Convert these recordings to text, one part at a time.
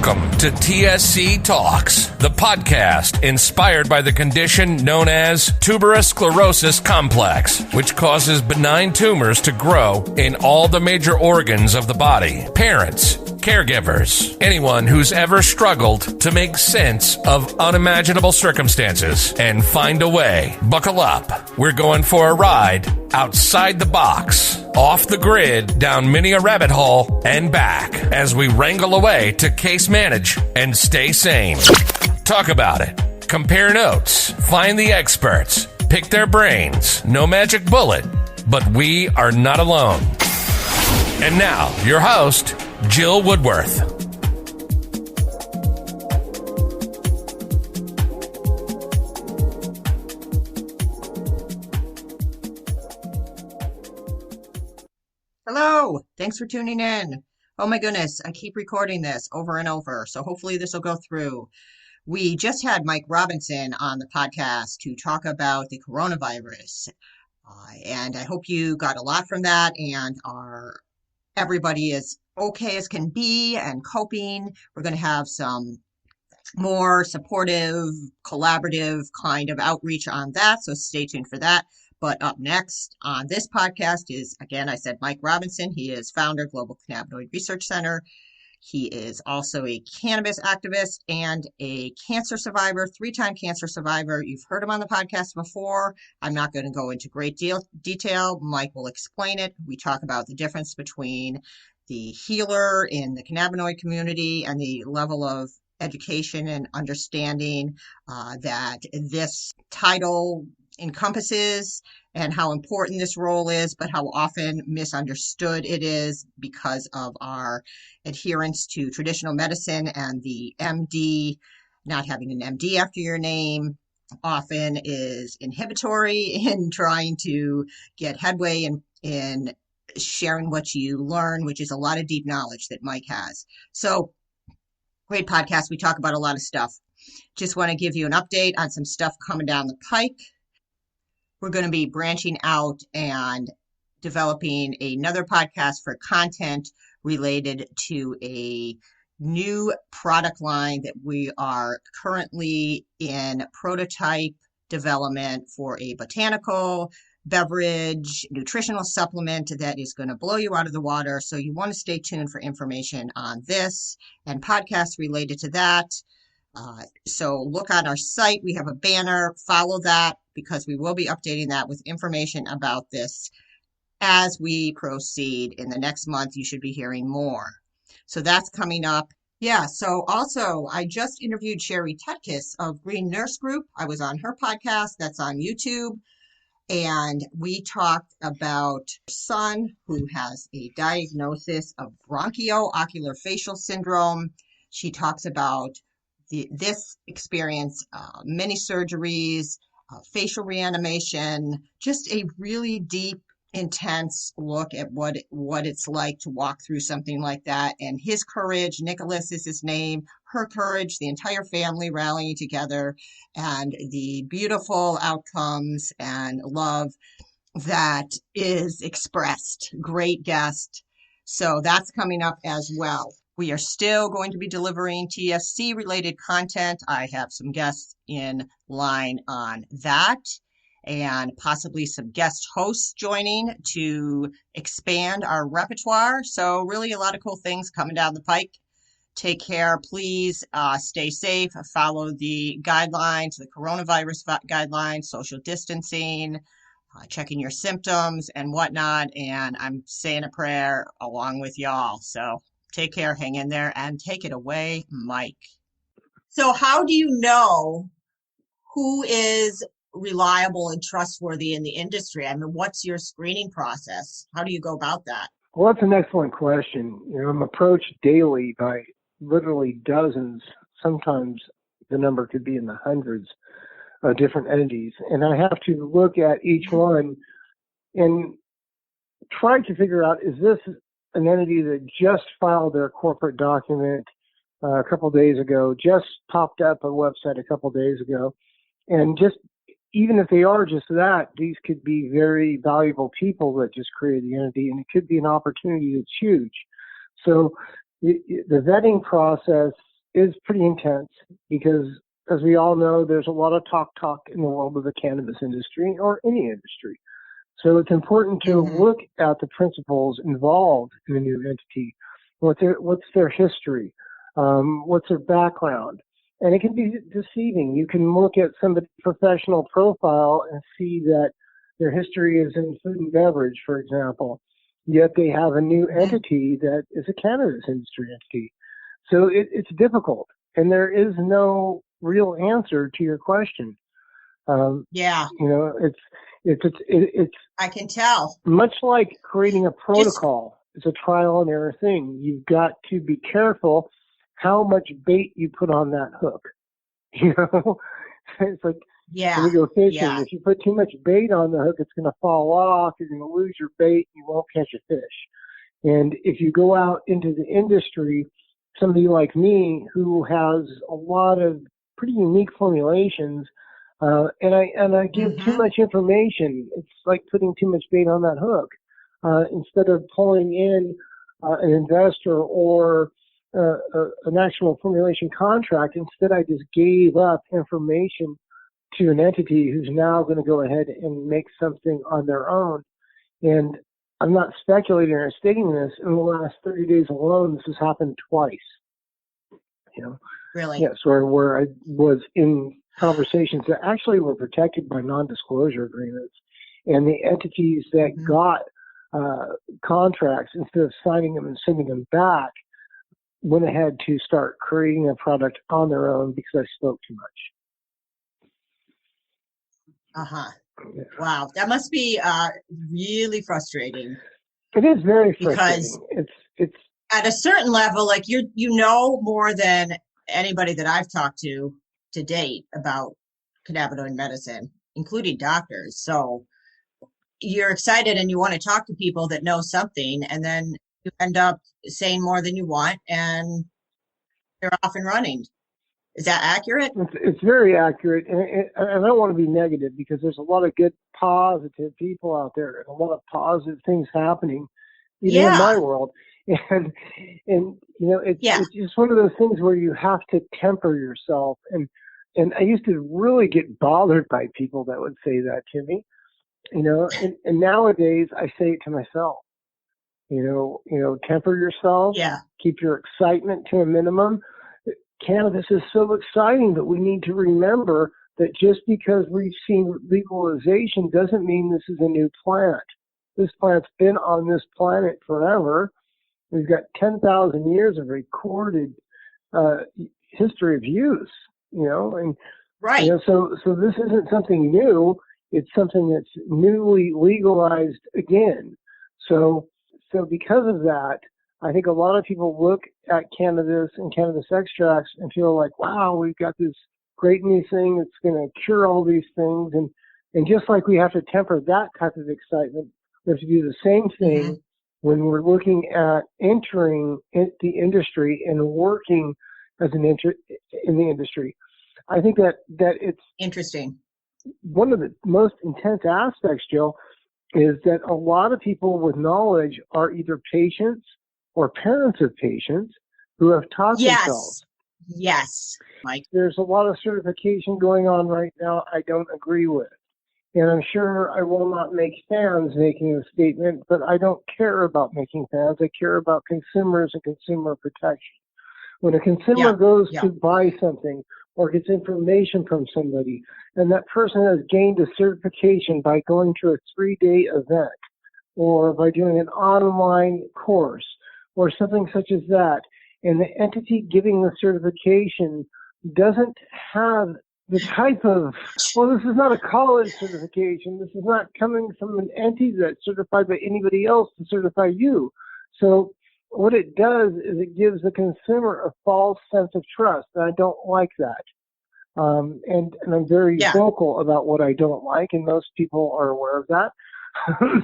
Welcome to TSC Talks, the podcast inspired by the condition known as tuberous sclerosis complex, which causes benign tumors to grow in all the major organs of the body. Parents, caregivers, anyone who's ever struggled to make sense of unimaginable circumstances and find a way. Buckle up. We're going for a ride outside the box, off the grid, down many a rabbit hole, and back as we wrangle away to case manage and stay sane. Talk about it. Compare notes. Find the experts. Pick their brains. No magic bullet, but we are not alone. And now, your host, Jill Woodworth. Hello, thanks for tuning in. Oh my goodness, I keep recording this over and over, so hopefully this will go through. We just had Mike Robinson on the podcast to talk about the coronavirus, and I hope you got a lot from that and everybody is okay as can be and coping. We're going to have some more supportive, collaborative kind of outreach on that, so stay tuned for that. But up next on this podcast is, again, I said Mike Robinson. He is founder, Global Cannabinoid Research Center. He is also a cannabis activist and a cancer survivor, 3-time cancer survivor. You've heard him on the podcast before. I'm not going to go into great detail. Mike will explain it. We talk about the difference between the healer in the cannabinoid community and the level of education and understanding that this title encompasses and how important this role is, but how often misunderstood it is because of our adherence to traditional medicine and the MD, not having an MD after your name often is inhibitory in trying to get headway in sharing what you learn, which is a lot of deep knowledge that Mike has. So great podcast. We talk about a lot of stuff. Just want to give you an update on some stuff coming down the pike. We're going to be branching out and developing another podcast for content related to a new product line that we are currently in prototype development for a botanical beverage, nutritional supplement that is going to blow you out of the water. So you want to stay tuned for information on this and podcasts related to that. So look on our site. We have a banner. Follow that because we will be updating that with information about this as we proceed. In the next month, you should be hearing more. So that's coming up. Yeah, so also I just interviewed Sherry Tetkis of Green Nurse Group. I was on her podcast. That's on YouTube. And we talked about her son who has a diagnosis of bronchio-ocular facial syndrome. She talks about this experience, many surgeries, facial reanimation, just a really deep, intense look at what it's like to walk through something like that. And his courage, Nicholas is his name, her courage, the entire family rallying together, and the beautiful outcomes and love that is expressed. Great guest. So that's coming up as well. We are still going to be delivering TSC related content. I have some guests in line on that and possibly some guest hosts joining to expand our repertoire. So really a lot of cool things coming down the pike. Take care. Please stay safe. Follow the guidelines, the coronavirus guidelines, social distancing, checking your symptoms and whatnot. And I'm saying a prayer along with y'all. So take care, hang in there, and take it away, Mike. So how do you know who is reliable and trustworthy in the industry? I mean, what's your screening process? How do you go about that? Well, that's an excellent question. I'm approached daily by literally dozens, sometimes the number could be in the hundreds of different entities. And I have to look at each one and try to figure out, is this an entity that just filed their corporate document a couple of days ago, just popped up a website a couple of days ago, and just even if they are just that, these could be very valuable people that just created the entity, and it could be an opportunity that's huge. So the vetting process is pretty intense because, as we all know, there's a lot of talk in the world of the cannabis industry or any industry. So it's important to look at the principles involved in a new entity. What's their history? What's their background? And it can be deceiving. You can look at somebody's professional profile and see that their history is in food and beverage, for example, yet they have a new entity that is a cannabis industry entity. So it's difficult, and there is no real answer to your question. Yeah, You know, it's I can tell. much like creating a protocol. It's a trial and error thing. You've got to be careful how much bait you put on that hook. You know, it's like when you go fishing. If you put too much bait on the hook, it's going to fall off. You're going to lose your bait. You won't catch a fish. And if you go out into the industry, somebody like me who has a lot of pretty unique formulations, and I give too much information, it's like putting too much bait on that hook. Instead of pulling in an investor or an actual formulation contract, instead I just gave up information to an entity who's now going to go ahead and make something on their own. And I'm not speculating or stating this. In the last 30 days alone, this has happened twice. You know, Really? Yes, where I was in conversations that actually were protected by non-disclosure agreements, and the entities that got contracts, instead of signing them and sending them back, went ahead to start creating a product on their own because I spoke too much. Yeah. Wow, that must be really frustrating. It is very because frustrating. It's at a certain level, like you know more than anybody that I've talked to date about cannabinoid medicine, including doctors. So you're excited and you want to talk to people that know something, and then you end up saying more than you want, and they're off and running. Is that accurate? It's very accurate, and I don't want to be negative because there's a lot of good, positive people out there, and a lot of positive things happening, even in my world. And you know, it's just one of those things where you have to temper yourself. And I used to really get bothered by people that would say that to me, you know. And nowadays I say it to myself. You know, temper yourself. Keep your excitement to a minimum. Cannabis is so exciting, but we need to remember that just because we've seen legalization doesn't mean this is a new plant. This plant's been on this planet forever. We've got 10,000 years of recorded history of use, you know, and you know, so this isn't something new. It's something that's newly legalized again. So because of that, I think a lot of people look at cannabis and cannabis extracts and feel like, wow, we've got this great new thing that's going to cure all these things. And just like we have to temper that type of excitement, we have to do the same thing when we're looking at entering the industry and working as in the industry. I think that it's interesting. One of the most intense aspects, Jill, is that a lot of people with knowledge are either patients or parents of patients who have taught themselves. Yes, Mike. There's a lot of certification going on right now I don't agree with. And I'm sure I will not make fans making a statement, but I don't care about making fans. I care about consumers and consumer protection. When a consumer goes to buy something or gets information from somebody, and that person has gained a certification by going to a 3-day event or by doing an online course or something such as that, and the entity giving the certification doesn't have the type of, well, this is not a college certification. This is not coming from an entity that's certified by anybody else to certify you. So what it does is it gives the consumer a false sense of trust, and I don't like that. And I'm very vocal about what I don't like, and most people are aware of that.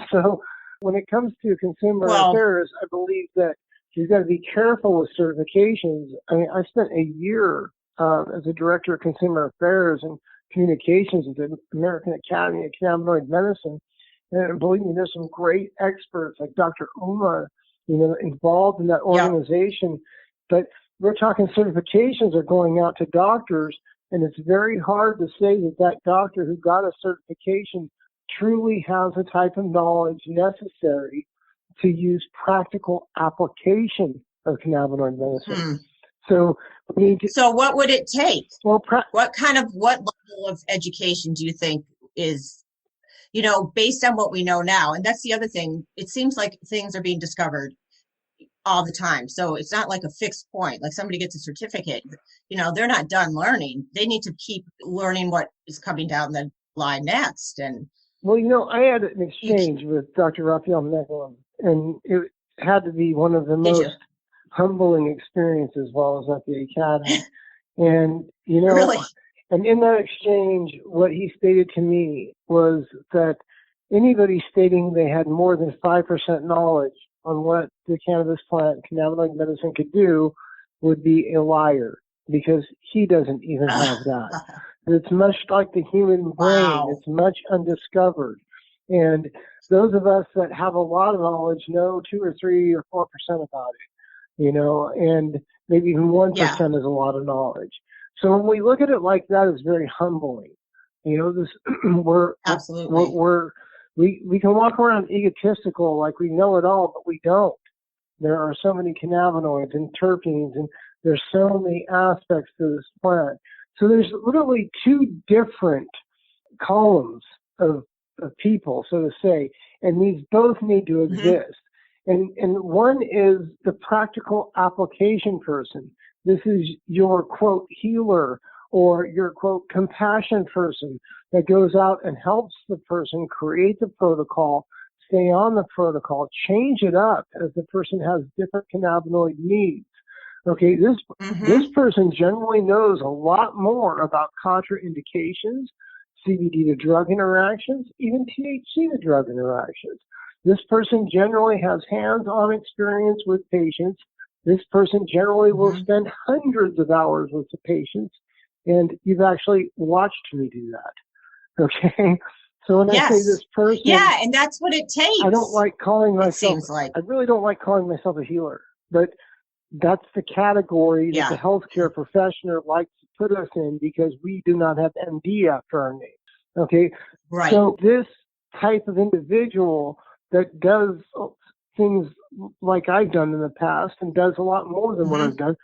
So when it comes to consumer affairs, I believe that you've got to be careful with certifications. I mean, I spent a year as a director of consumer affairs and communications with the American Academy of Cannabinoid Medicine. And believe me, there's some great experts like Dr. Uma, you know, involved in that organization. But we're talking certifications are going out to doctors, and it's very hard to say that that doctor who got a certification truly has the type of knowledge necessary to use practical application of cannabinoid medicine. So we need to, So what would it take? well, What level of education do you think is, based on what we know now? And that's the other thing. It seems like things are being discovered all the time. So it's not like a fixed point. Like somebody gets a certificate, they're not done learning. They need to keep learning what is coming down the line next. And well, I had an exchange with Dr. Raphael Meckelum, and it had to be one of the most humbling experiences while I was at the academy. And, really? And in that exchange, what he stated to me was that anybody stating they had more than 5% knowledge on what the cannabis plant, cannabinoid medicine could do would be a liar, because he doesn't even have that. It's much like the human brain. Wow. It's much undiscovered. And those of us that have a lot of knowledge know 2 or 3 or 4% about it, and maybe even 1% is a lot of knowledge. So when we look at it like that, it's very humbling. Absolutely. We can walk around egotistical like we know it all, but we don't. There are so many cannabinoids and terpenes, and there's so many aspects to this plant. So there's literally 2 different columns of people, so to say, and these both need to exist. And one is the practical application person. This is your, quote, healer or your, quote, compassion person that goes out and helps the person create the protocol, stay on the protocol, change it up as the person has different cannabinoid needs. Okay, this person generally knows a lot more about contraindications, CBD to drug interactions, even THC to drug interactions. This person generally has hands-on experience with patients. This person generally will spend hundreds of hours with the patients, and you've actually watched me do that. Okay? So when I say this person... Yeah, and that's what it takes. I don't like calling myself... It seems like. I really don't like calling myself a healer, but that's the category that the healthcare professional likes to put us in, because we do not have MD after our name. Okay? Right. So this type of individual that does things like I've done in the past and does a lot more than what I've done,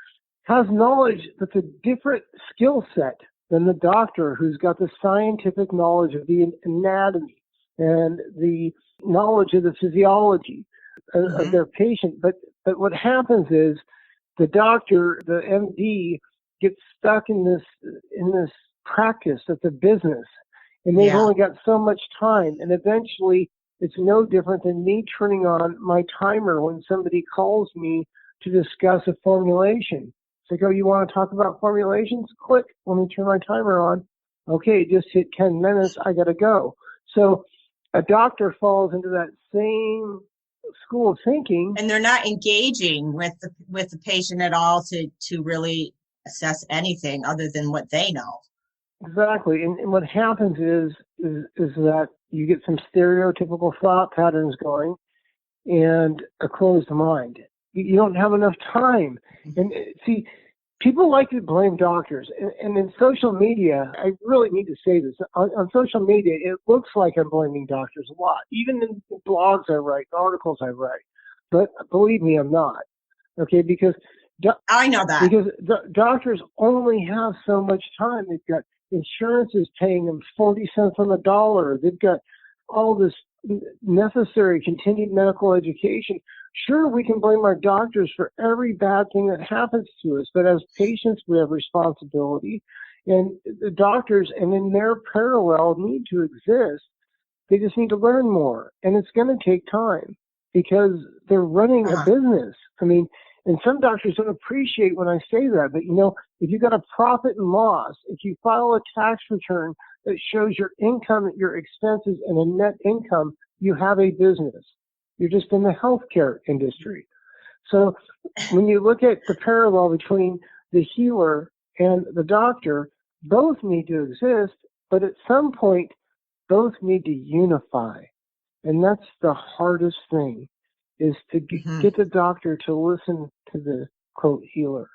has knowledge that's a different skill set than the doctor who's got the scientific knowledge of the anatomy and the knowledge of the physiology of their patient. But what happens is the doctor, the MD, gets stuck in this practice that's a business, and they've only got so much time, and eventually it's no different than me turning on my timer when somebody calls me to discuss a formulation. It's like, oh, you want to talk about formulations? Click, let me turn my timer on. Okay, just hit 10 minutes, I got to go. So a doctor falls into that same school of thinking. And they're not engaging with the patient at all to really assess anything other than what they know. Exactly. And what happens is that you get some stereotypical thought patterns going and a closed mind. You don't have enough time. And see, people like to blame doctors. And in social media, I really need to say this. On social media, it looks like I'm blaming doctors a lot, even in the blogs I write, the articles I write. But believe me, I'm not. Okay, because I know that. Because doctors only have so much time. They've got insurance is paying them 40 cents on the dollar. They've got all this necessary continued medical education. Sure, we can blame our doctors for every bad thing that happens to us, but as patients, we have responsibility. And the doctors, and in their parallel, need to exist. They just need to learn more. And it's going to take time because they're running a business. I mean, and some doctors don't appreciate when I say that, but if you've got a profit and loss, if you file a tax return that shows your income, your expenses, and a net income, you have a business. You're just in the healthcare industry. So when you look at the parallel between the healer and the doctor, both need to exist, but at some point, both need to unify. And that's the hardest thing, is to get the doctor to listen to the, quote, healer.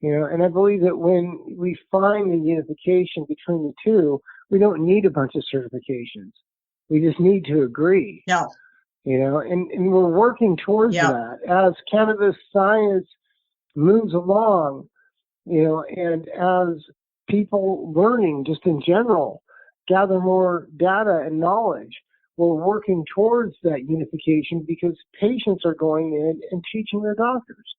And I believe that when we find the unification between the two, we don't need a bunch of certifications. We just need to agree. No. And we're working towards that as cannabis science moves along, and as people learning just in general gather more data and knowledge, we're working towards that unification because patients are going in and teaching their doctors.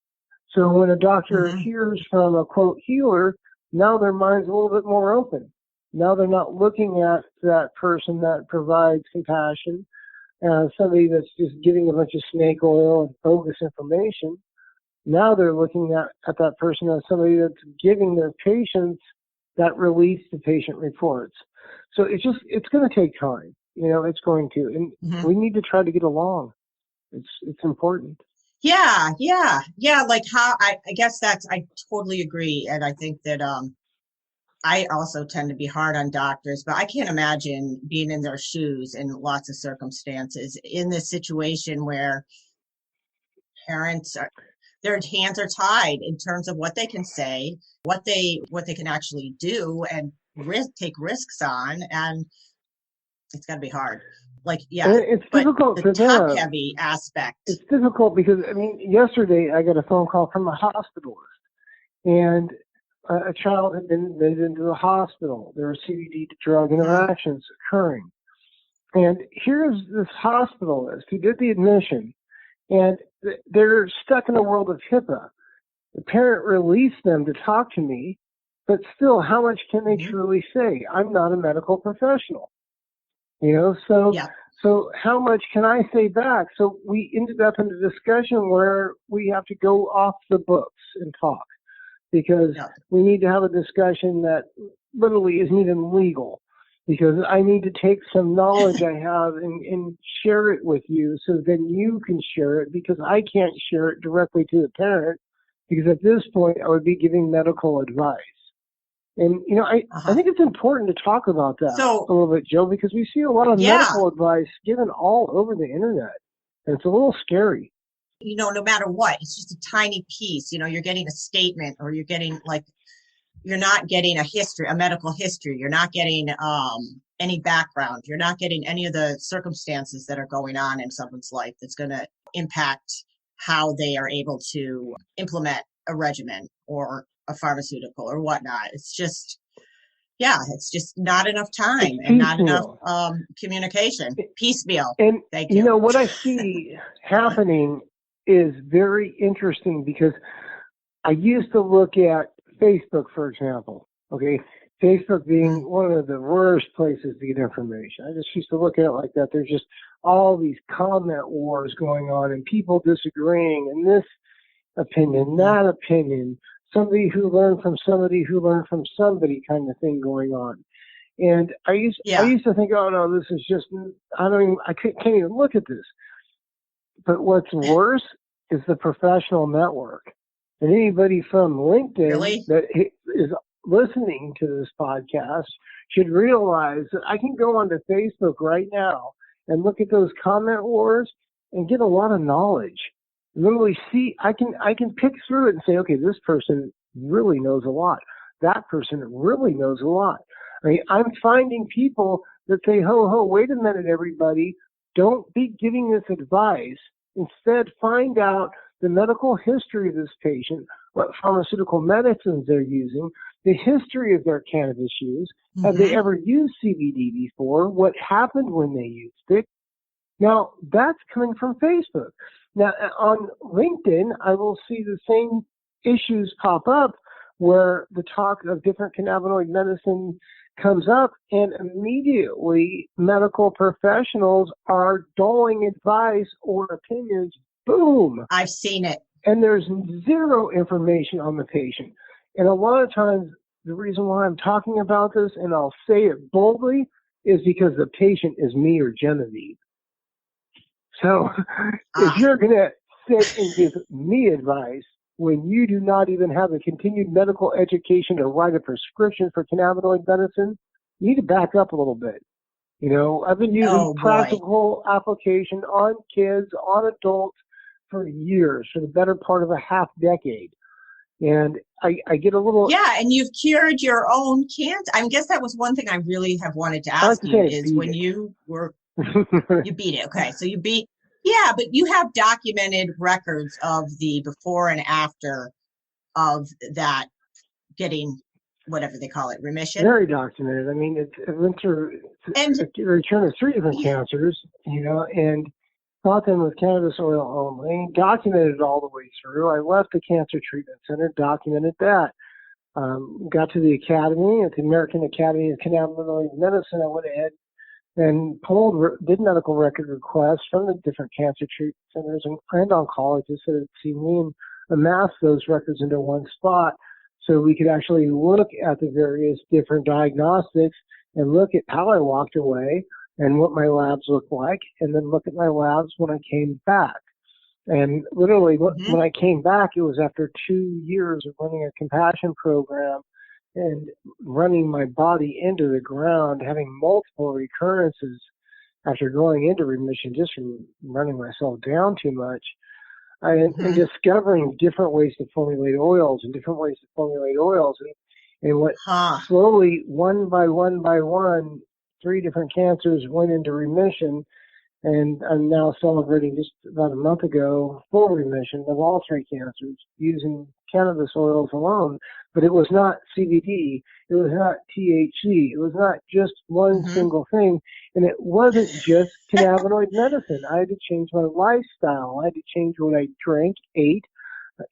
So when a doctor hears from a quote healer, now their mind's a little bit more open. Now they're not looking at that person that provides compassion, somebody that's just giving a bunch of snake oil and bogus information. Now they're looking at that person as somebody that's giving their patients that release to patient reports. So it's going to take time. It's going to, and we need to try to get along. It's important. Yeah. Like how I guess I totally agree, and I think that I also tend to be hard on doctors, but I can't imagine being in their shoes in lots of circumstances in this situation where parents their hands are tied in terms of what they can say, what they can actually do, and take risks on, and it's got to be hard. Like, and it's difficult for them. Top heavy aspect. It's difficult because yesterday I got a phone call from a hospitalist, and a child had been admitted into the hospital. There were CBD drug interactions occurring. And here's this hospitalist who did the admission, and they're stuck in a world of HIPAA. The parent released them to talk to me, but still, how much can they truly say? I'm not a medical professional. So how much can I say back? So we ended up in a discussion where we have to go off the books and talk, because we need to have a discussion that literally isn't even legal, because I need to take some knowledge I have and share it with you so then you can share it, because I can't share it directly to the parent, because at this point I would be giving medical advice. And, I think it's important to talk about that a little bit, Joe, because we see a lot of medical advice given all over the internet, and it's a little scary. No matter what, it's just a tiny piece. You're getting a statement, or you're getting you're not getting a medical history. You're not getting any background. You're not getting any of the circumstances that are going on in someone's life that's going to impact how they are able to implement a regimen or a pharmaceutical or whatnot. It's just not enough time and not enough communication. Piecemeal. And thank you. What I see happening is very interesting, because I used to look at Facebook, for example. Okay, Facebook being one of the worst places to get information. I just used to look at it like that. There's just all these comment wars going on, and people disagreeing, and this opinion, that opinion, somebody who learned from somebody who learned from somebody kind of thing going on. And I used to think, oh no, this is just, I can't even look at this. But what's worse is the professional network. And anybody from LinkedIn that is listening to this podcast should realize that I can go onto Facebook right now and look at those comment wars and get a lot of knowledge. Literally see, I can pick through it and say, okay, this person really knows a lot. That person really knows a lot. I'm finding people that say, ho, wait a minute, everybody. Don't be giving this advice. Instead, find out the medical history of this patient, what pharmaceutical medicines they're using, the history of their cannabis use. Have they ever used CBD before? What happened when they used it? Now, that's coming from Facebook. Now, on LinkedIn, I will see the same issues pop up where the talk of different cannabinoid medicine comes up, and immediately medical professionals are doling advice or opinions. Boom. I've seen it. And there's zero information on the patient. And a lot of times, the reason why I'm talking about this, and I'll say it boldly, is because the patient is me or Genevieve. So if you're going to sit and give me advice when you do not even have the continued medical education to write a prescription for cannabinoid medicine, you need to back up a little bit. I've been using practical application on kids, on adults for years, for the better part of a half decade. And I get a little, Yeah, and you've cured your own cancer. I guess that was one thing I really have wanted to I like ask to you say, is beat when you were, you beat it. Okay, so you beat, yeah, but you have documented records of the before and after of that getting whatever they call it, remission. Very documented. I mean, it went through And a return of 3 different cancers, and caught them with cannabis oil only, documented it all the way through. I left the cancer treatment center, documented that. Got to the academy, at the American Academy of Cannabinoid Medicine. I went ahead and did medical record requests from the different cancer treatment centers and oncologists that had seen me, and amassed those records into one spot so we could actually look at the various different diagnostics and look at how I walked away and what my labs looked like, and then look at my labs when I came back. And literally, when I came back, it was after 2 years of running a compassion program and running my body into the ground, having multiple recurrences after going into remission just from running myself down too much, and discovering different ways to formulate oils and different ways to formulate oils. And what slowly, one by one, 3 different cancers went into remission. And I'm now celebrating just about a month ago full remission of all 3 cancers using cannabis oils alone. But it was not CBD. It was not THC. It was not just one single thing. And it wasn't just cannabinoid medicine. I had to change my lifestyle. I had to change what I drank, ate.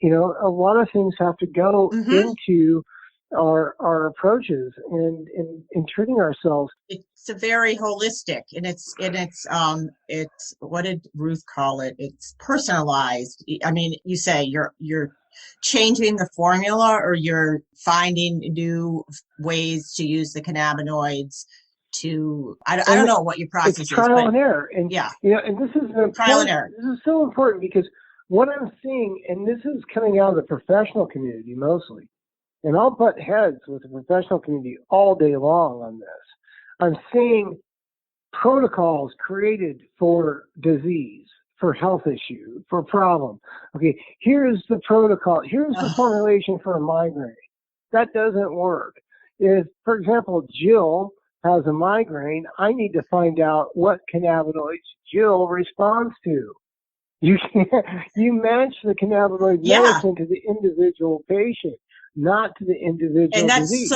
A lot of things have to go into our approaches and in treating ourselves. it's a very holistic, and it's what did Ruth call it? It's personalized. I mean, you say you're changing the formula, or you're finding new ways to use the cannabinoids to, I don't know what your process is. It's trial and error. And yeah, and this is trial and error. This is so important because what I'm seeing, and this is coming out of the professional community mostly, and I'll butt heads with the professional community all day long on this. I'm seeing protocols created for disease, for health issue, for problem. Okay, here's the protocol. Here's the formulation for a migraine. That doesn't work. If, for example, Jill has a migraine, I need to find out what cannabinoids Jill responds to. You match the cannabinoid medicine to the individual patient, not to the individual and that's disease.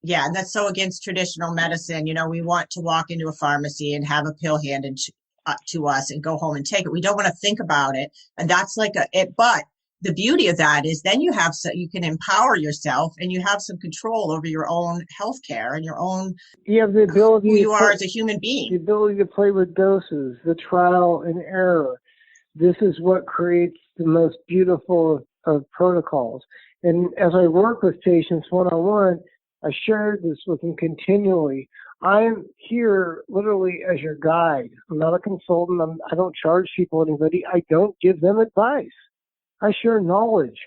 And that's so against traditional medicine. We want to walk into a pharmacy and have a pill handed to us and go home and take it. We don't want to think about it. And that's but the beauty of that is then you can empower yourself, and you have some control over your own health care and your own, you have the ability who you are as a human being. The ability to play with doses, the trial and error. This is what creates the most beautiful of protocols. And as I work with patients one-on-one, I share this with them continually. I'm here literally as your guide. I'm not a consultant. I don't charge people anybody. I don't give them advice. I share knowledge.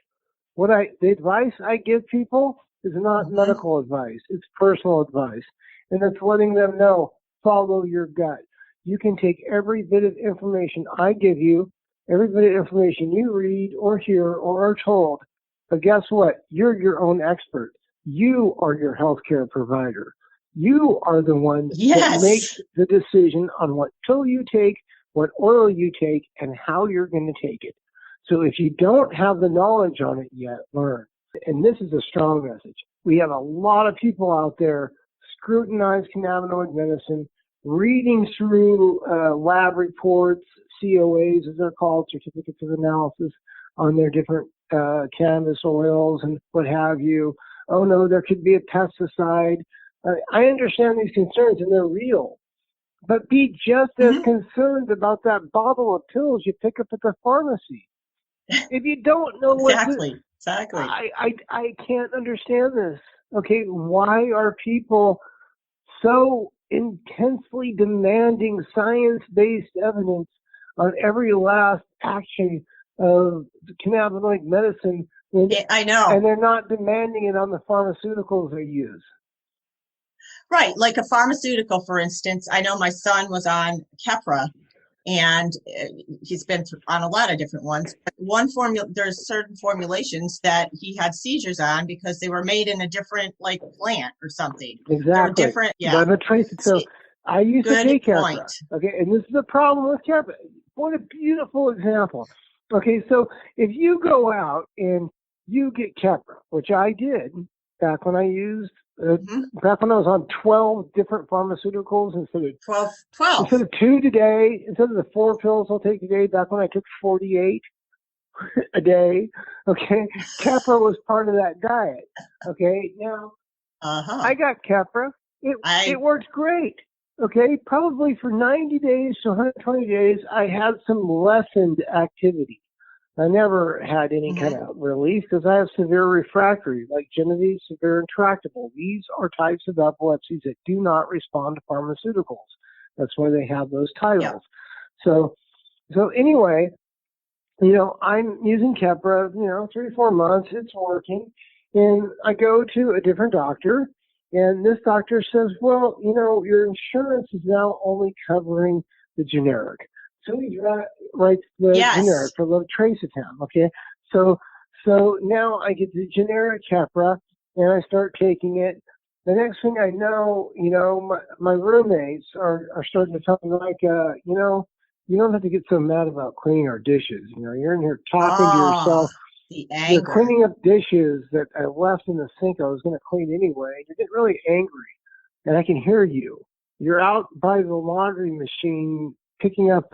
The advice I give people is not medical advice. It's personal advice. And it's letting them know, follow your gut. You can take every bit of information I give you, every bit of information you read or hear or are told. But guess what? You're your own expert. You are your healthcare provider. You are the one that makes the decision on what pill you take, what oil you take, and how you're going to take it. So if you don't have the knowledge on it yet, learn. And this is a strong message. We have a lot of people out there scrutinize cannabinoid medicine, reading through lab reports, COAs as they're called, certificates of analysis, on their different cannabis oils and what have you. Oh no, there could be a pesticide. I understand these concerns, and they're real. But be just as concerned about that bottle of pills you pick up at the pharmacy. If you don't know exactly. I can't understand this. Okay, why are people so intensely demanding science-based evidence on every last action of cannabinoid medicine? I know. And they're not demanding it on the pharmaceuticals they use. Right, like a pharmaceutical, for instance. I know my son was on Keppra, and he's been on a lot of different ones. But there's certain formulations that he had seizures on because they were made in a different like plant or something. Exactly. They were different. Yeah. But trace it. So I used to take Capra. Point. Okay, and this is the problem with Capra. What a beautiful example. Okay, so if you go out and you get Capra, which I did back when I used, back when I was on 12 different pharmaceuticals instead of 12. Instead of 2 today, instead of the 4 pills I'll take today, back when I took 48 a day, okay, Capra was part of that diet. Okay, now I got Capra. It works great. Okay, probably for 90 days to 120 days, I had some lessened activity. I never had any kind of relief because I have severe refractory, like Genevieve, severe intractable. These are types of epilepsies that do not respond to pharmaceuticals. That's why they have those titles. Yeah. So anyway, I'm using Keppra, 3 or 4 months. It's working. And I go to a different doctor, and this doctor says, well, your insurance is now only covering the generic. So he writes the generic for Lotracetam, okay? So now I get the generic Keppra, and I start taking it. The next thing I know, my roommates are starting to tell me, like, you don't have to get so mad about cleaning our dishes. You're in here talking to yourself. The anger. You're cleaning up dishes that I left in the sink I was going to clean anyway. You're getting really angry, and I can hear you. You're out by the laundry machine picking up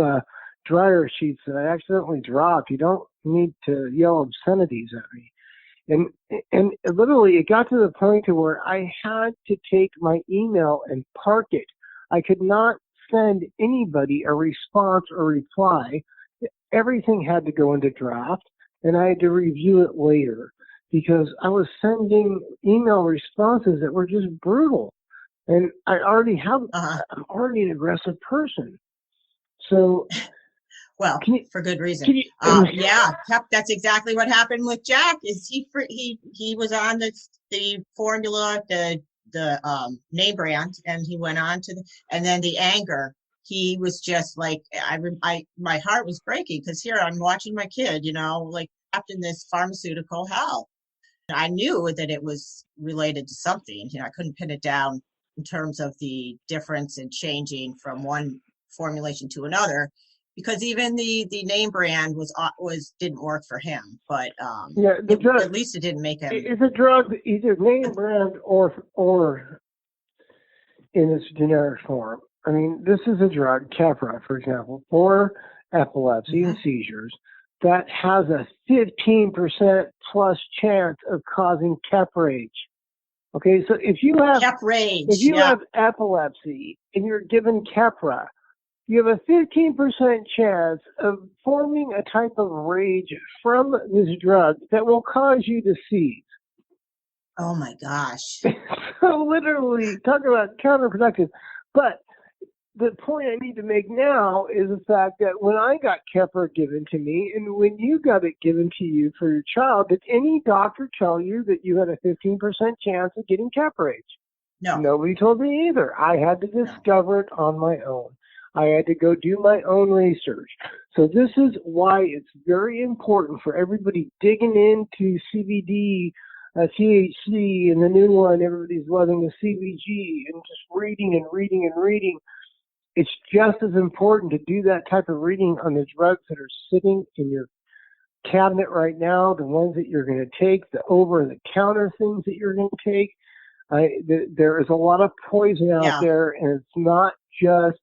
dryer sheets that I accidentally dropped. You don't need to yell obscenities at me. And literally, it got to the point to where I had to take my email and park it. I could not send anybody a response or reply. Everything had to go into draft, and I had to review it later because I was sending email responses that were just brutal. And I already I'm already an aggressive person. So, well, for good reason. That's exactly what happened with Jack. Is he was on the formula, the name brand, and he went on to and then the anger. He was just like my heart was breaking because here I'm watching my kid, like trapped in this pharmaceutical hell. I knew that it was related to something. I couldn't pin it down in terms of the difference in changing from one formulation to another, because even the name brand didn't work for him. But at least it didn't make him. It's a drug, either name brand or in its generic form. I mean, this is a drug, Keppra, for example, for epilepsy and seizures that has a 15% plus chance of causing Keppra. Okay, so if you have have epilepsy and you're given Keppra, you have a 15% chance of forming a type of rage from this drug that will cause you to seize. Oh my gosh. So literally, talk about counterproductive. But the point I need to make now is the fact that when I got Keppra given to me and when you got it given to you for your child, did any doctor tell you that you had a 15% chance of getting Keppra? No. Nobody told me either. I had to discover it on my own. I had to go do my own research. So this is why it's very important for everybody digging into CBD, THC, and the new one, everybody's loving the CBG, and just reading and reading and reading. It's just as important to do that type of reading on the drugs that are sitting in your cabinet right now, the ones that you're going to take, the over-the-counter things that you're going to take. There is a lot of poison out there, and it's not just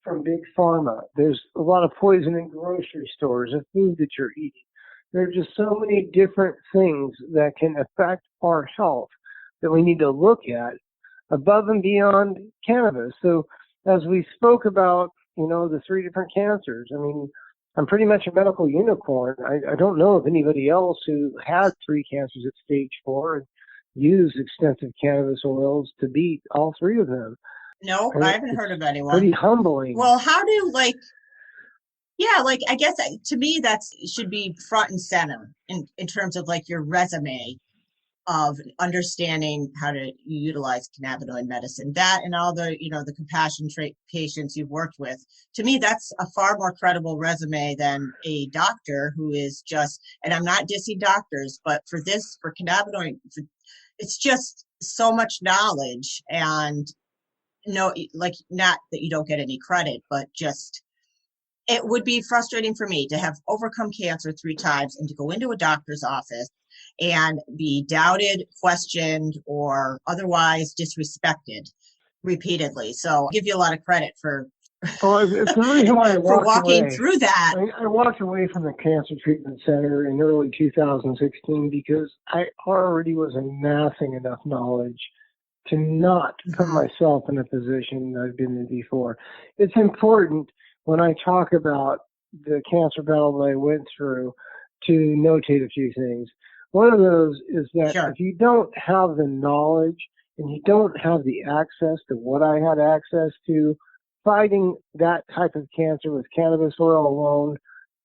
from big pharma. There's a lot of poison in grocery stores and food that you're eating. There are just so many different things that can affect our health that we need to look at above and beyond cannabis. So as we spoke about, the 3 different cancers, I mean, I'm pretty much a medical unicorn. I don't know of anybody else who had 3 cancers at stage 4 and used extensive cannabis oils to beat all 3 of them. No, I haven't heard of anyone. Pretty humbling. Well, how do I guess to me that should be front and center in terms of like your resume. of understanding how to utilize cannabinoid medicine. That and all the, the compassion trait patients you've worked with. To me, that's a far more credible resume than a doctor who is just, and I'm not dissing doctors, but for cannabinoid, it's just so much knowledge, and no, like, not that you don't get any credit, but just, it would be frustrating for me to have overcome cancer 3 times and to go into a doctor's office and be doubted, questioned, or otherwise disrespected repeatedly. So I'll give you a lot of credit for it's the reason why I for walked walking away. through that. I walked away from the Cancer Treatment Center in early 2016 because I already was amassing enough knowledge to not put myself in a position I've been in before. It's important when I talk about the cancer battle that I went through to notate a few things. One of those is that if you don't have the knowledge and you don't have the access to what I had access to, fighting that type of cancer with cannabis oil alone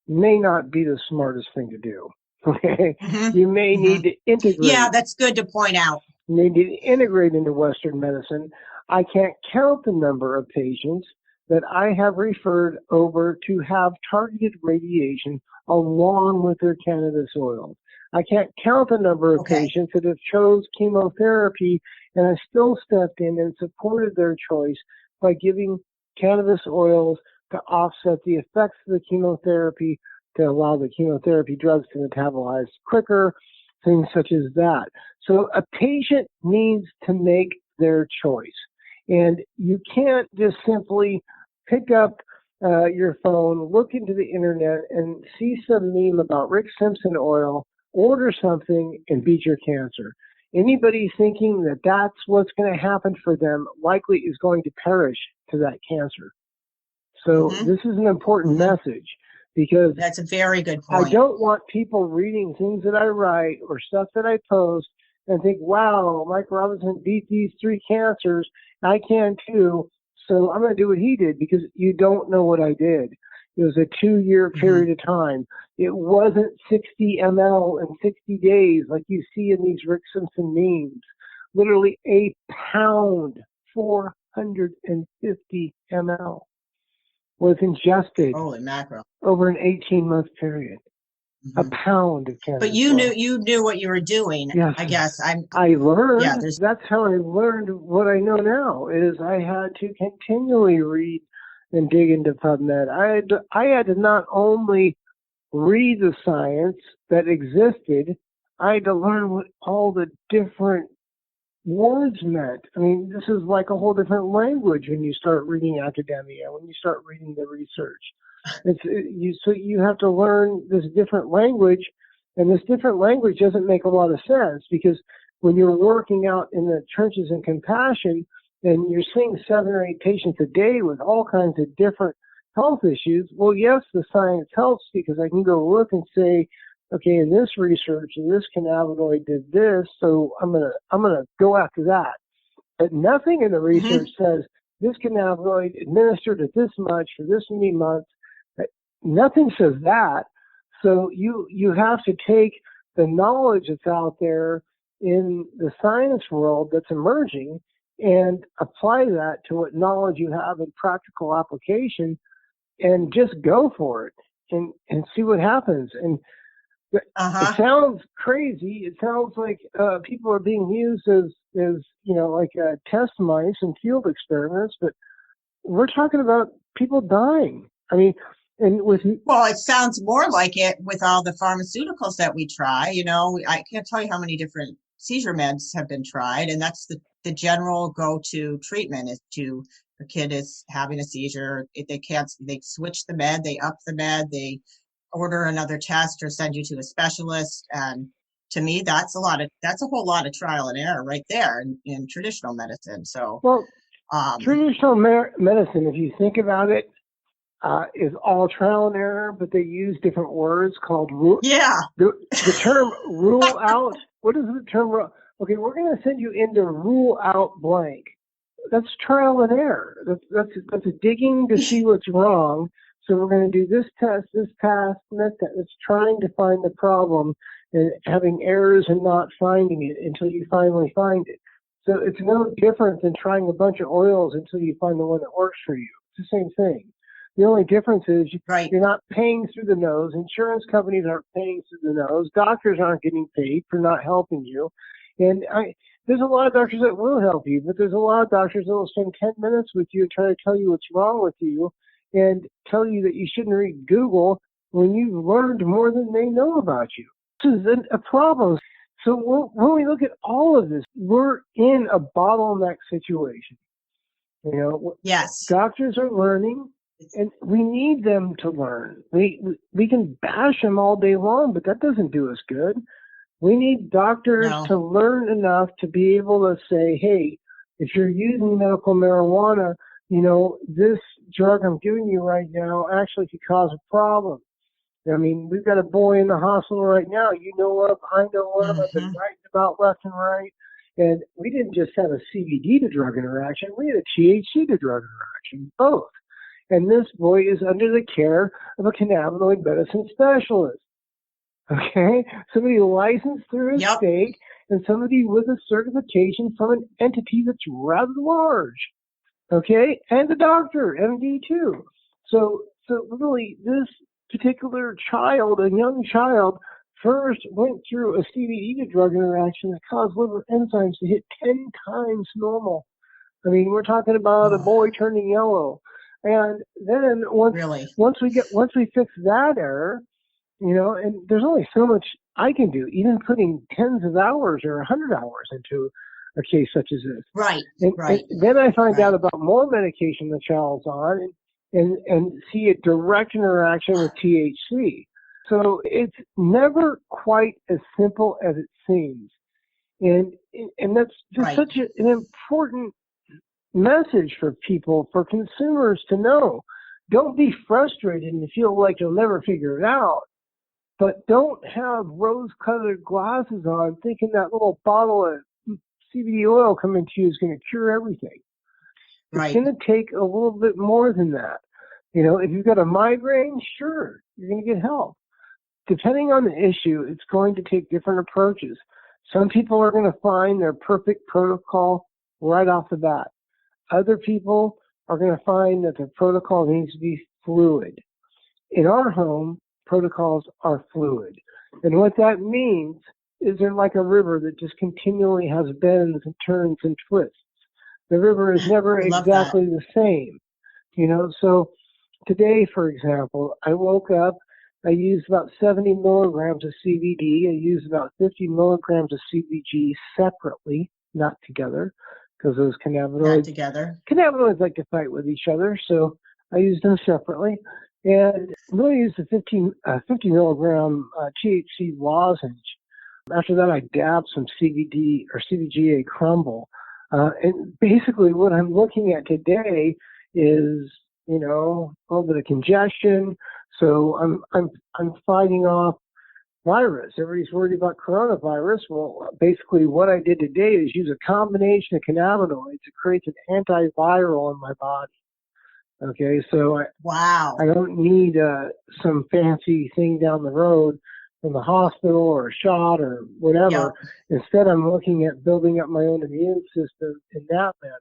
may not be the smartest thing to do. Okay? You may need to integrate. Yeah, that's good to point out. You need to integrate into Western medicine. I can't count the number of patients that I have referred over to have targeted radiation along with their cannabis oil. I can't count the number of patients that have chose chemotherapy, and I still stepped in and supported their choice by giving cannabis oils to offset the effects of the chemotherapy, to allow the chemotherapy drugs to metabolize quicker, things such as that. So a patient needs to make their choice. And you can't just simply pick up your phone, look into the internet, and see some meme about Rick Simpson oil, order something, and beat your cancer. Anybody thinking that that's what's going to happen for them likely is going to perish to that cancer. So this is an important message, because that's a very good point. I don't want people reading things that I write or stuff that I post and think, wow, Mike Robinson beat these 3 cancers. I can too. So I'm going to do what he did, because you don't know what I did. It was a 2-year period of time. It wasn't 60 ml in 60 days like you see in these Rick Simpson memes. Literally a pound, 450 ml, was ingested over an 18-month period. A pound of cannabis. But you knew what you were doing. Yes. I guess I learned. Yeah, that's how I learned what I know now. Is I had to continually read and dig into PubMed. I had to not only read the science that existed, I had to learn what all the different words meant. I mean, this is like a whole different language when you start reading academia, when you start reading the research. So you have to learn this different language, and this different language doesn't make a lot of sense, because when you're working out in the trenches in compassion and you're seeing 7 or 8 patients a day with all kinds of different health issues, well, yes, the science helps, because I can go look and say, okay, in this research, this cannabinoid did this, so I'm gonna go after that. But nothing in the research says this cannabinoid administered at this much for this many months. Nothing says that. So you have to take the knowledge that's out there in the science world that's emerging and apply that to what knowledge you have in practical application, and just go for it and see what happens. And it sounds crazy. It sounds like people are being used as like test mice in field experiments, but we're talking about people dying. I mean, well, it sounds more like it with all the pharmaceuticals that we try. I can't tell you how many different seizure meds have been tried, and that's the general go-to treatment. Is to a kid is having a seizure, if they can't, they switch the med, they up the med, they order another test or send you to a specialist. And to me, that's a whole lot of trial and error right there in traditional medicine. So, traditional medicine, if you think about it, is all trial and error, but they use different words called rule. Yeah. The term rule out. What is the term? Okay, we're going to send you into rule out blank. That's trial and error. That's digging to see what's wrong. So we're going to do this test, this pass, and that test. It's trying to find the problem and having errors and not finding it until you finally find it. So it's no different than trying a bunch of oils until you find the one that works for you. It's the same thing. The only difference is you're not paying through the nose. Insurance companies aren't paying through the nose. Doctors aren't getting paid for not helping you. And there's a lot of doctors that will help you, but there's a lot of doctors that will spend 10 minutes with you and try to tell you what's wrong with you and tell you that you shouldn't read Google when you've learned more than they know about you. This is a problem. So when we look at all of this, we're in a bottleneck situation. Yes. Doctors are learning, and we need them to learn. We can bash them all day long, but that doesn't do us good. We need doctors to learn enough to be able to say, hey, if you're using medical marijuana, this drug I'm giving you right now actually could cause a problem. I mean, we've got a boy in the hospital right now. You know of, I know of. I've been writing about left and right. And we didn't just have a CBD to drug interaction. We had a THC to drug interaction, both. And this boy is under the care of a cannabinoid medicine specialist. Okay? Somebody licensed through his state and somebody with a certification from an entity that's rather large. Okay? And a doctor, MD too. So really, this particular child, a young child, first went through a CBD to drug interaction that caused liver enzymes to hit 10 times normal. I mean, we're talking about a boy turning yellow. And then once we fix that error, and there's only so much I can do, even putting tens of hours or 100 hours into a case such as this. Right. And then I find out about more medication the child's on and see a direct interaction with THC. So it's never quite as simple as it seems. And that's just such an important message for people, for consumers to know. Don't be frustrated and feel like you'll never figure it out. But don't have rose-colored glasses on thinking that little bottle of CBD oil coming to you is going to cure everything. It's going to take a little bit more than that. If you've got a migraine, sure, you're going to get help. Depending on the issue, it's going to take different approaches. Some people are going to find their perfect protocol right off the bat. Other people are going to find that the protocol needs to be fluid. In our home, protocols are fluid. And what that means is they're like a river that just continually has bends and turns and twists. The river is never exactly the same. So today, for example, I woke up, I used about 70 milligrams of CBD. I used about 50 milligrams of CBG separately, not together, because those cannabinoids like to fight with each other. So I used them separately. And I'm going to use the 50 milligram THC lozenge. After that, I dabbed some CBD or CBGA crumble. And basically what I'm looking at today is, a little bit of congestion. So I'm fighting off virus. Everybody's worried about coronavirus. Well, basically what I did today is use a combination of cannabinoids that creates an antiviral in my body. Okay, so I don't need some fancy thing down the road from the hospital or a shot or whatever. Instead, I'm looking at building up my own immune system in that manner.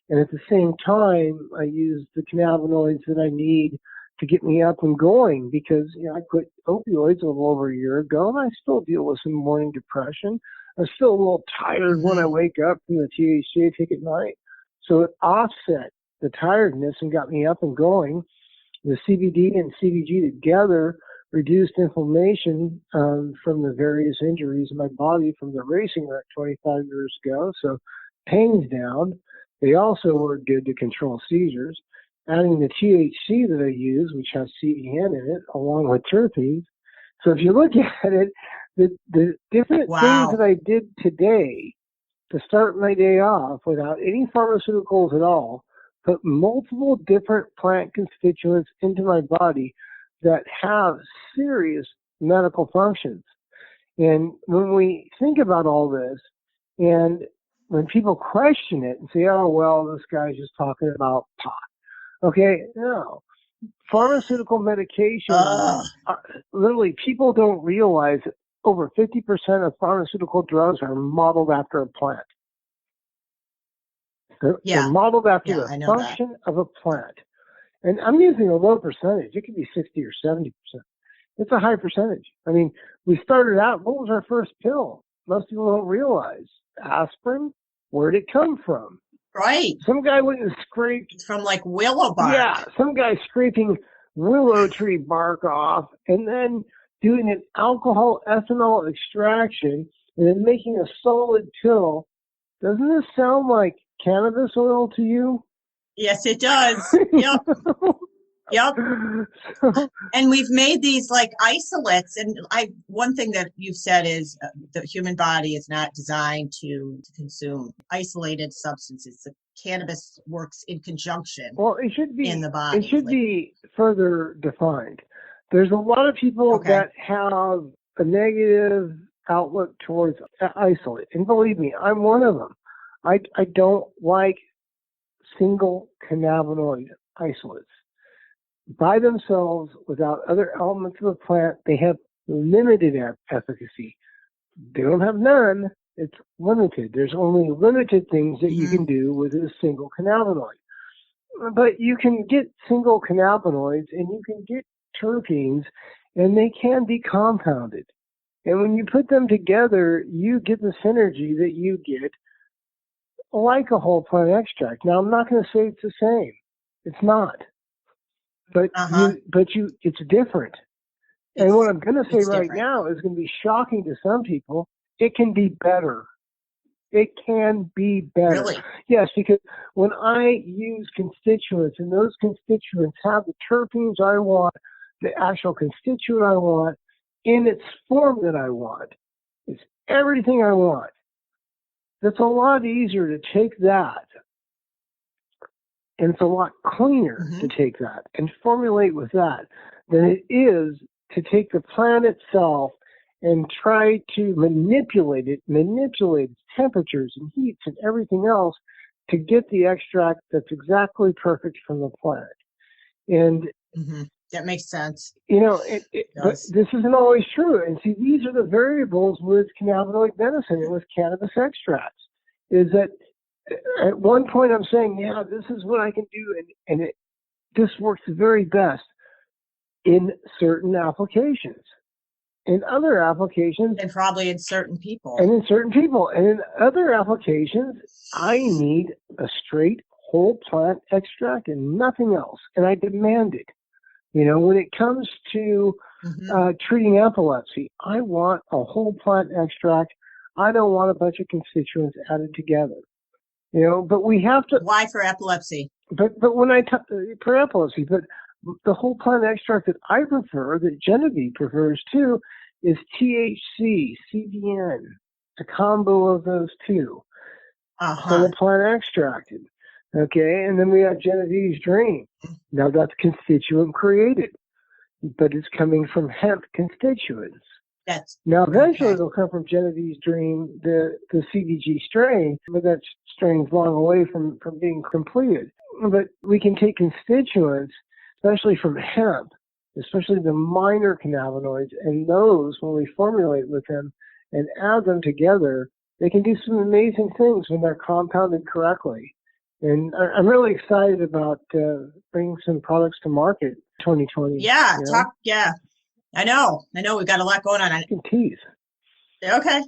And at the same time, I use the cannabinoids that I need to get me up and going because, I quit opioids a little over a year ago and I still deal with some morning depression. I'm still a little tired when I wake up from the THC I take at night. So it offset the tiredness and got me up and going. The CBD and CBG together reduced inflammation from the various injuries in my body from the racing wreck 25 years ago. So pain's down. They also were good to control seizures. Adding the THC that I use, which has CBN in it, along with terpenes. So if you look at it, the different things that I did today to start my day off without any pharmaceuticals at all, put multiple different plant constituents into my body that have serious medical functions. And when we think about all this, and when people question it and say, oh, well, this guy's just talking about pot. Okay, no. Pharmaceutical medication, literally, people don't realize over 50% of pharmaceutical drugs are modeled after a plant. They're modeled after the I know function of a plant. And I'm using a low percentage. It could be 60 or 70%. It's a high percentage. I mean, we started out, what was our first pill? Most people don't realize. Aspirin, where'd it come from? Right. Some guy went and scraped. It's from like willow bark. Yeah, some guy scraping willow tree bark off and then doing an alcohol ethanol extraction and then making a solid pill. Doesn't this sound like cannabis oil to you? Yes, it does. Yep. Yep. And we've made these like isolates. And one thing that you've said is the human body is not designed to consume isolated substances. The cannabis works in conjunction. Well, it should be in the body. It should be further defined. There's a lot of people that have a negative outlook towards isolate, and believe me, I'm one of them. I don't like single cannabinoid isolates. By themselves, without other elements of the plant, they have limited efficacy. They don't have none. It's limited. There's only limited things that you can do with a single cannabinoid. But you can get single cannabinoids and you can get terpenes, and they can be compounded. And when you put them together, you get the synergy that you get like a whole plant extract. Now, I'm not going to say it's the same. It's not. But it's different. And what I'm going to say right now is going to be shocking to some people. It can be better. It can be better. Really? Yes, because when I use constituents and those constituents have the terpenes I want, the actual constituent I want, in its form that I want, it's everything I want. It's a lot easier to take that, and it's a lot cleaner to take that and formulate with that than it is to take the plant itself and try to manipulate its temperatures and heats and everything else to get the extract that's exactly perfect from the plant. And that makes sense. You know, but this isn't always true. And see, these are the variables with cannabinoid medicine and with cannabis extracts, is that at one point I'm saying, yeah, this is what I can do, and this works very best in certain applications. In other applications, and probably in certain people, and in other applications, I need a straight whole plant extract and nothing else, and I demand it. You know, when it comes to treating epilepsy, I want a whole plant extract. I don't want a bunch of constituents added together. You know, but we have to. Why for epilepsy? But when for epilepsy, but the whole plant extract that I prefer, that Genevieve prefers too, is THC, CBN, a combo of those two. Whole plant extracted. Okay, and then we have Genevieve's Dream. Now that's constituent created, but it's coming from hemp constituents. Now eventually it'll come from Genevieve's Dream, the CBG strain, but that strain's long away from being completed. But we can take constituents, especially from hemp, especially the minor cannabinoids, and those, when we formulate with them and add them together, they can do some amazing things when they're compounded correctly. And I'm really excited about bringing some products to market 2020. Yeah, I know. We've got a lot going on. I can tease. Okay.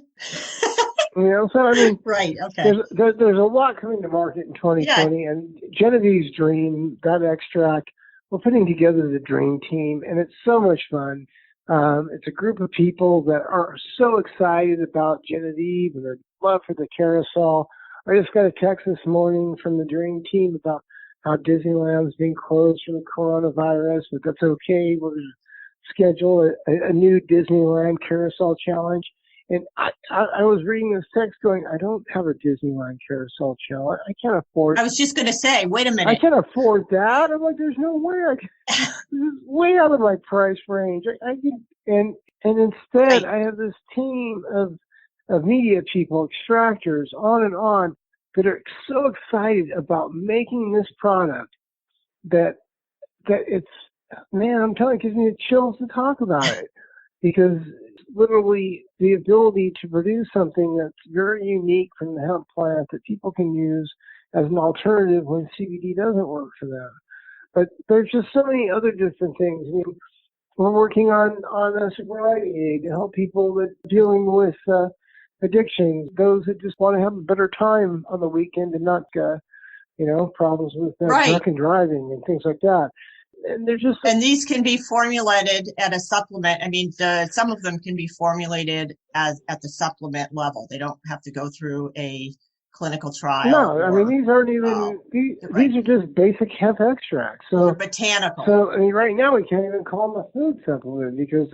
You know, so I mean, right. Okay. There's a lot coming to market in 2020, and Genevieve's Dream, that extract, we're putting together the dream team, and it's so much fun. It's a group of people that are so excited about Genevieve and their love for the carousel. I just got a text this morning from the dream team about how Disneyland's being closed for the coronavirus, but that's okay. We're going to schedule a new Disneyland carousel challenge. And I was reading this text going, I don't have a Disneyland carousel challenge. I can't afford it. I was just going to say, wait a minute. I can't afford that. I'm like, there's no way. This is way out of my price range. I can, and instead, I have this team of media people, extractors, on and on, that are so excited about making this product that it's, man, I'm telling you, it gives me the chills to talk about it. because literally the ability to produce something that's very unique from the hemp plant that people can use as an alternative when CBD doesn't work for them. But there's just so many other different things. I mean, we're working on a sobriety aid to help people that are dealing with addictions, those that just want to have a better time on the weekend and not, problems with drunken driving and things like that. And they're just and these can be formulated at a supplement. I mean, some of them can be formulated at the supplement level. They don't have to go through a clinical trial. No, I mean, these aren't even, these are just basic hemp extracts. So they're botanical. So, I mean, right now we can't even call them a food supplement because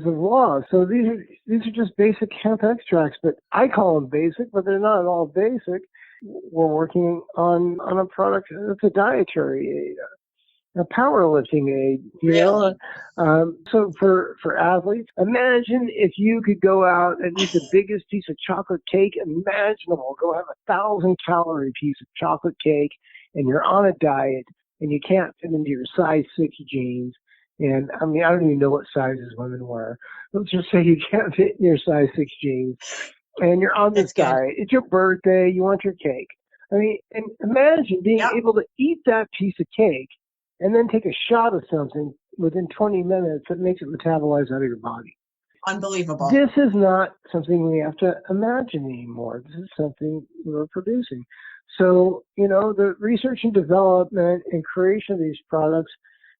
of law. So these are just basic hemp extracts, but I call them basic, but they're not all basic. We're working on a product that's a dietary aid, a powerlifting aid, Really? So for athletes, imagine if you could go out and eat the biggest piece of chocolate cake imaginable, go have 1,000-calorie piece of chocolate cake, and you're on a diet, and you can't fit into your size 6 jeans. And I mean, I don't even know what sizes women wear. Let's just say you can't fit in your size 6 jeans, and you're on this diet. It's your birthday. You want your cake. I mean, and imagine being able to eat that piece of cake and then take a shot of something within 20 minutes that makes it metabolize out of your body. Unbelievable. This is not something we have to imagine anymore. This is something we're producing. So, the research and development and creation of these products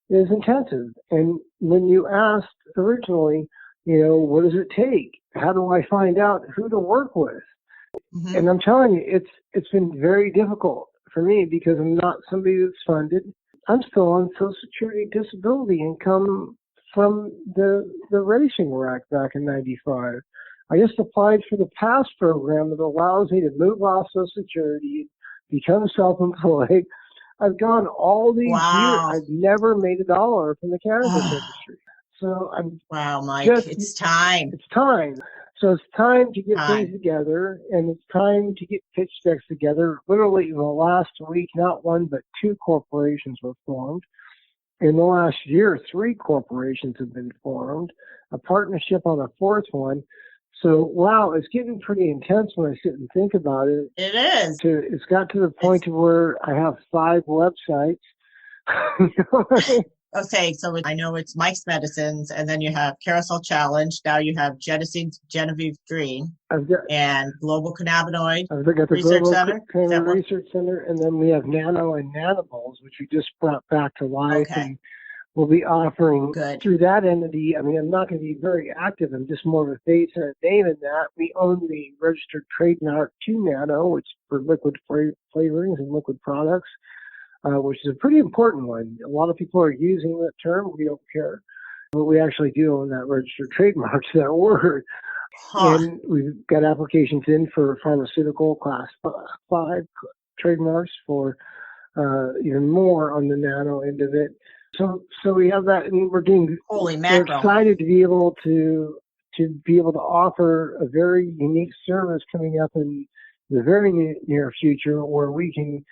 is intensive. And when you asked originally, what does it take? How do I find out who to work with? Mm-hmm. And I'm telling you, it's been very difficult for me because I'm not somebody that's funded. I'm still on Social Security disability income from the racing wreck back in '95. I just applied for the PASS program that allows me to move off Social Security, become self-employed. I've gone all these years. I've never made $1 from the cannabis industry. So Mike, it's time. It's time. So it's time to get things together, and it's time to get pitch decks together. Literally in the last week, not one, but 2 corporations were formed. In the last year, 3 corporations have been formed, a partnership on a 4th one. So, wow, it's getting pretty intense when I sit and think about it. It is. It's got to the point where I have 5 websites. Okay, so I know it's Mike's Medicines, and then you have Carousel Challenge. Now you have Genevieve Green and Global Cannabinoid Research Center. Cannabinoid Research Center, and then we have Nano and Nanobles, which we just brought back to life. Okay. And we'll be offering through that entity. I mean, I'm not going to be very active. I'm just more of a face and a name in that. We own the registered trademark to Nano, which for liquid flavorings and liquid products. Which is a pretty important one. A lot of people are using that term. We don't care. But we actually do own that registered trademark to that word. And we've got applications in for pharmaceutical class 5 trademarks for even more on the nano end of it. So we have that, and we're excited to be able to offer a very unique service coming up in the very near future where we can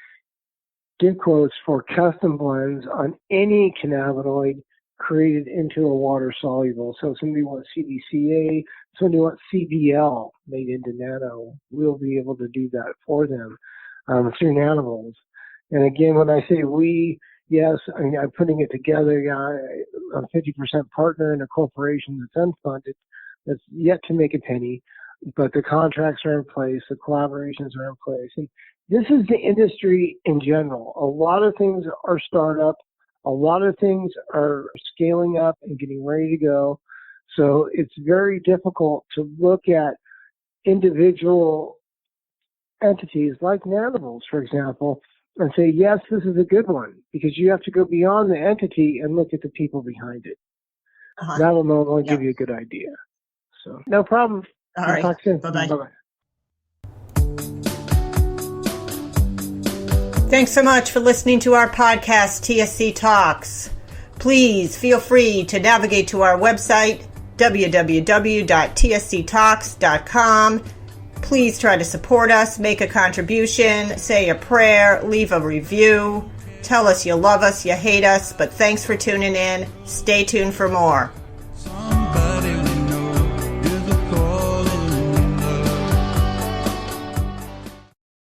give quotes for custom blends on any cannabinoid created into a water soluble. So if somebody wants CDCA, somebody wants CBL made into nano, we'll be able to do that for them through Nanobles. And again, when I say we, yes, I mean, I'm putting it together. I'm a 50% partner in a corporation that's unfunded, that's yet to make a penny, but the contracts are in place, the collaborations are in place. And this is the industry in general. A lot of things are startup. A lot of things are scaling up and getting ready to go. So it's very difficult to look at individual entities like Nanobles, for example, and say, yes, this is a good one, because you have to go beyond the entity and look at the people behind it. That'll normally give you a good idea. So no problem. All right. Talk soon. Bye-bye. Bye-bye. Thanks so much for listening to our podcast, TSC Talks. Please feel free to navigate to our website, www.tsctalks.com. Please try to support us, make a contribution, say a prayer, leave a review. Tell us you love us, you hate us, but thanks for tuning in. Stay tuned for more.